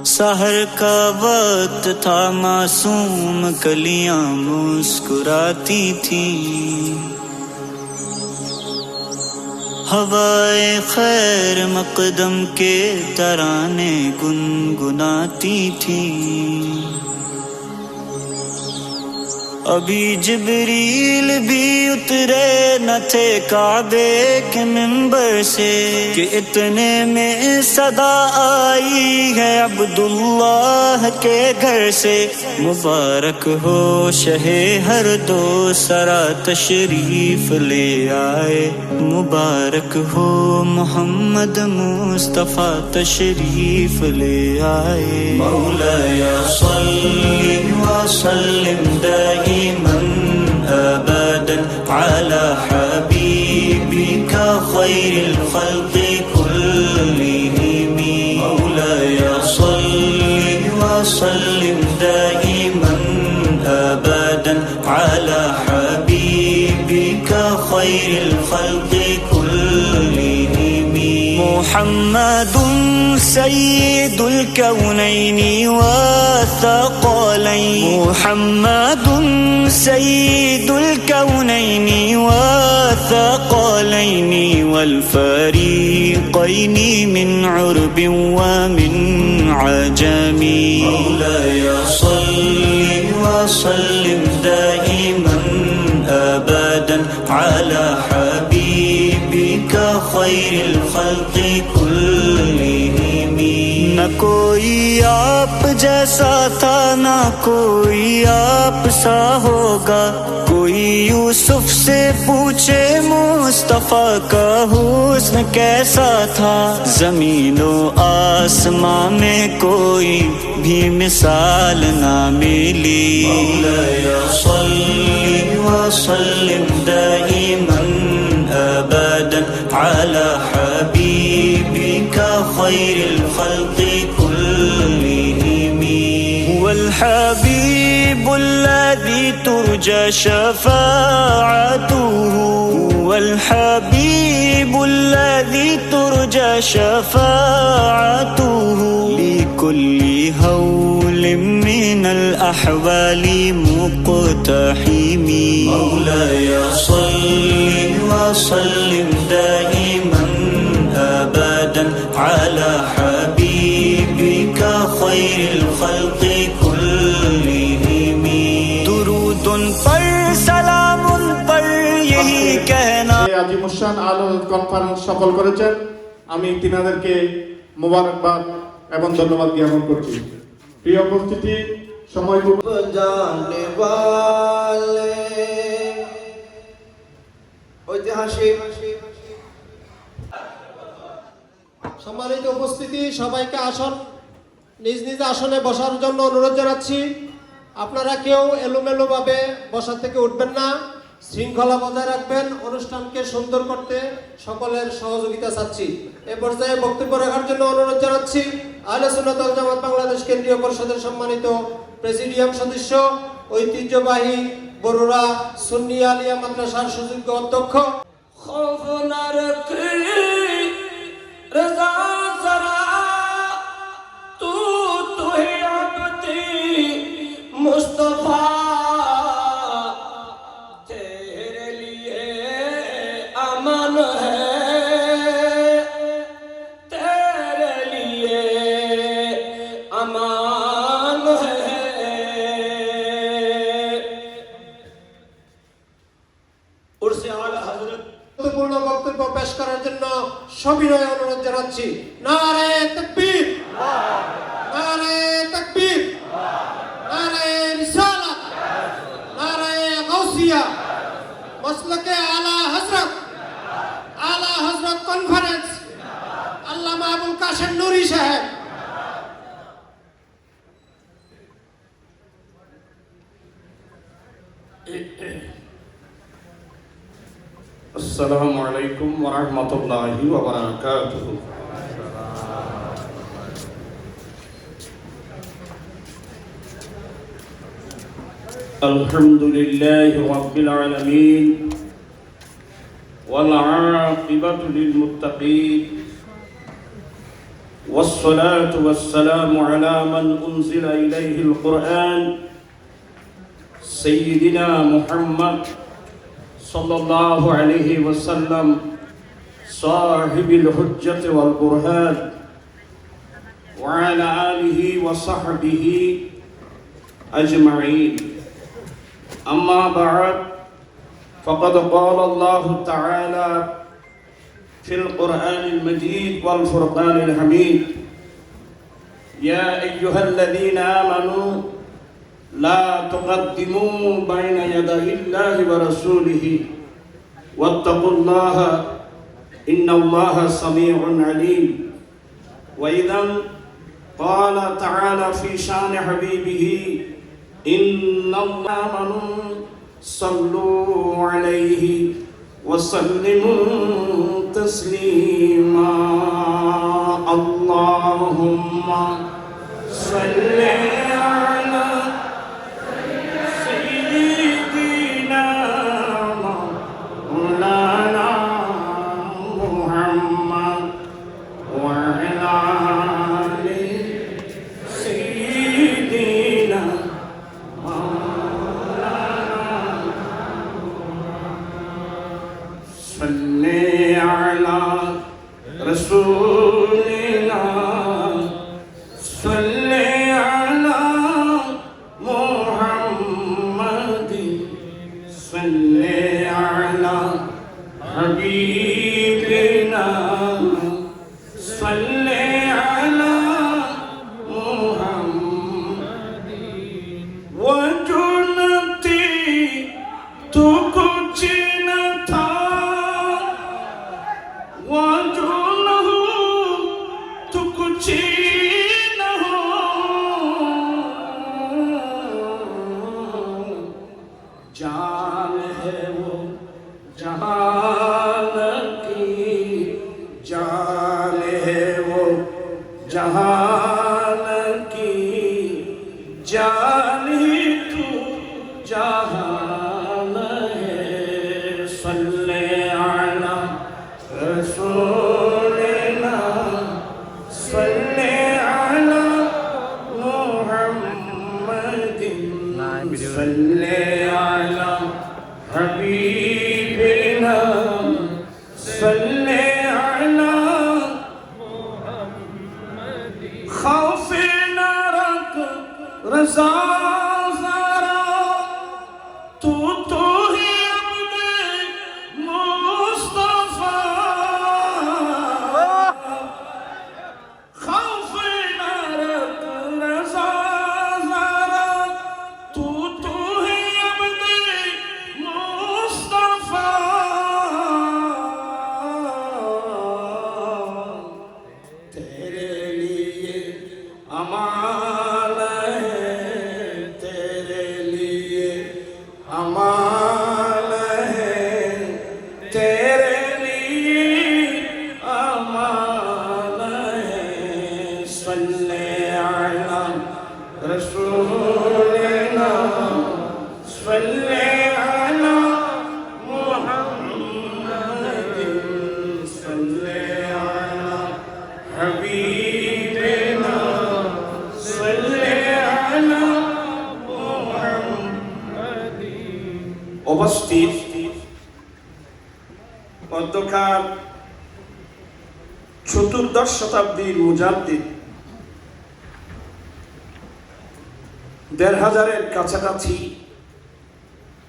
सहर का वक्त था, मासूम कलियां मुस्कुराती थी, हवाए खैर मकदम के तराने गुनगुनाती थी। अभी जिब्रील भी उतरे न थे काबे के मिंबर से कि इतने में सदा आई है अब्दुल्लाह के घर से। मुबारक हो शहे हर दो सरा तशरीफ ले आए, मुबारक हो मोहम्मद मुस्तफा तशरीफ ले आए। मौलाया सल्ली व सल्लिम दाइमन अबदन अला हबीबिका खैरिल खल्क़ि कुल्लिहिम। मौलाया सल्ली व सल्लिम दाइमन अबदन अला हबीबिका खैरिल खल्क़ि कुल्लिहिम। मुहम्मदुन सय्यिदुल कौनैनि वस्सक़लैन, मुहम्मदुन सय्यिदुल कौनैनि वस्सक़लैन वल फरीक़ैन मिन उर्बिन व मिन अजमी। मौलाया सल्ली व सल्लिम दाइमन अबदन अला हबीबिका खैरिल खल्क़ि कुल्लिहिम। न कोई आप जैसा था न कोई आप सा होगा, कोई यूसुफ से पूछे मुस्तफा का हुस्न कैसा था। जमीनो आसमां में कोई भी मिसाल ना मिली। मौलाया सल्ली व सल्लिम दाइमन अबदन अला हबीबिका खैरिल खल्क़ि कुल्लिहिम। हुवल हबीबुल लज़ी तुरजा शफ़ाअतुहु, हुवल हबीबुल लज़ी तुरजा शफ़ाअतुहु लिकुल्ली हौलिम मिनल अहवालि मुक़तहिमी। मौलाया सल्ली व सल्लिम दाइमन अबदन अला हबीबिका खैरिल खल्क़ि कुल्लिहिम। दुरूदुन पर सलामुन पर यही कहना। আজিমুশান আলো কনফারেন্স সফল করেছেন, আমি তিনাদেরকে মোবারকবাদ এবং ধন্যবাদ জ্ঞাপন করছি। প্রিয় উপস্থিতি, সময় জাননে वाले ঐতিহাসিক সম্মানিত উপস্থিতি, সবাইকে আসন নিজ নিজ আসনে বসার জন্য অনুরোধ জানাচ্ছি। আপনারা কেউ এলোমেলোভাবে বসা থেকে উঠবেন না, শৃঙ্খলা বজায় রাখবেন। অনুষ্ঠানকে সুন্দর করতে সকলের সহযোগিতা চাচ্ছি। এ পর্যায়ে বক্তব্য রাখার জন্য অনুরোধ জানাচ্ছি আহলে সুন্নাত ওয়াল জামাত বাংলাদেশ কেন্দ্রীয় পরিষদের সম্মানিত প্রেসিডিয়াম সদস্য, ঐতিহ্যবাহী বরুড়া সুন্নি আলিয়া মাদ্রাসার সুযোগ্য অধ্যক্ষ। मुस्तफा अमन है, तेरे लिए अमान है। उर्से आला हजरत গুরুত্বপূর্ণ বক্তব্য পেশ করার জন্য সবিনয় অনুরোধ জানাচ্ছি। নারে তাকবীর, নারে তাকবীর, নারে রিসালাত, নারে গাউসিয়া, মাসলাকে আলা হযরত কনফারেন্স আল্লামা আবুল কাশেম নুরি সাহেব। अस्सलामु अलैकुम व रहमतुल्लाहि व बरकातुहू। अल्हम्दुलिल्लाहि रब्बिल आलमीन वल आक़िबतु लिल मुत्तक़ीन والصلاة والسلام على من أنزل إليه القرآن سيدنا محمد صلى الله عليه وسلم صاحب الحجة والبرهان وعلى آله وصحبه أجمعين. أما بعد فقد قال الله تعالى في القرآن المجيد والفرقان الحميد: يا أيها الذين آمنوا لا تقدموا بين يدي الله ورسوله واتقوا الله إن الله سميع عليم. وإذا قال تعالى في شان حبيبه: إن الله آمنوا صلوا عليه وسلموا تسليما. اللهم صل على سيدنا مولانا محمد وعلى آل سيدنا صل على رسولنا صل على محمد صل على حبيبنا صل على محمد وجنتي تكوچ जान है वो जहान की जान है वो जहान की जान ही तू जहान है। सल्ले अला रसूलिना सल्ले अला मुहम्मदिन सल्ले अला हबीबिना सल्ले अला मुहम्मदिन। खौफे न रख रज़ा ज़रा तू तो ही अपने मुस्तफ़ा। खौफे न रख रज़ा ज़रा तू तो ही अपने मुस्तफ़ा। तेरे लिए अमान है तेरे लिए अमान है तेरे लिए अमान है। सल्ले अला रसूलिना सल्ले अला मुहम्मदिन सल्ले अला हबीबिना सल्ले अला मुहम्मदिन। उपस्थित মধ্যকার চতুর্দশ শতাব্দীর মুজাদ্দিদ ১৫০০-এর কাছাকাছি